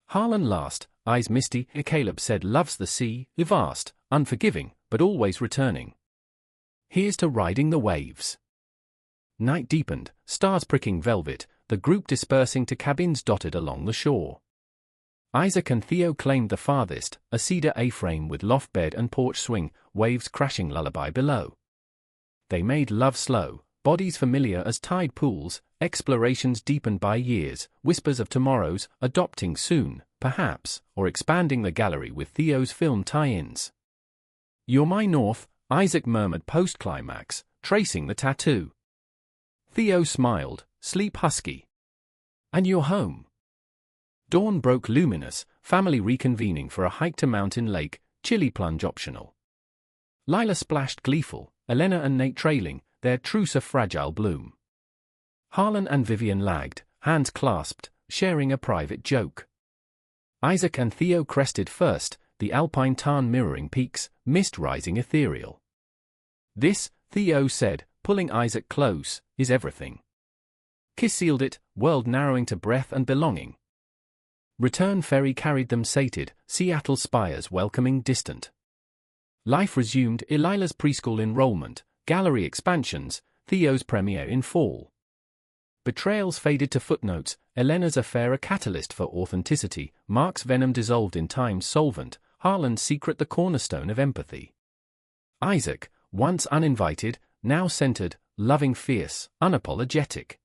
Harlan last, eyes misty, Caleb said loves the sea, vast, unforgiving, but always returning. Here's to riding the waves. Night deepened, stars pricking velvet, the group dispersing to cabins dotted along the shore. Isaac and Theo claimed the farthest, a cedar A-frame with loft bed and porch swing, waves crashing lullaby below. They made love slow, bodies familiar as tide pools, explorations deepened by years, whispers of tomorrows, adopting soon, perhaps, or expanding the gallery with Theo's film tie-ins. "You're my north," Isaac murmured post-climax, tracing the tattoo. Theo smiled, sleep husky. "And you're home." Dawn broke luminous, family reconvening for a hike to Mountain Lake, chili plunge optional. Lila splashed gleeful, Elena and Nate trailing, their truce a fragile bloom. Harlan and Vivian lagged, hands clasped, sharing a private joke. Isaac and Theo crested first, the alpine tarn mirroring peaks, mist rising ethereal. "This," Theo said, pulling Isaac close, "is everything." Kiss sealed it, world narrowing to breath and belonging. Return ferry carried them sated, Seattle spires welcoming distant. Life resumed, Elila's preschool enrollment, gallery expansions, Theo's premiere in fall. Betrayals faded to footnotes, Elena's affair a catalyst for authenticity, Mark's venom dissolved in time's solvent, Harlan's secret the cornerstone of empathy. Isaac, once uninvited, now centered, loving fierce, unapologetic.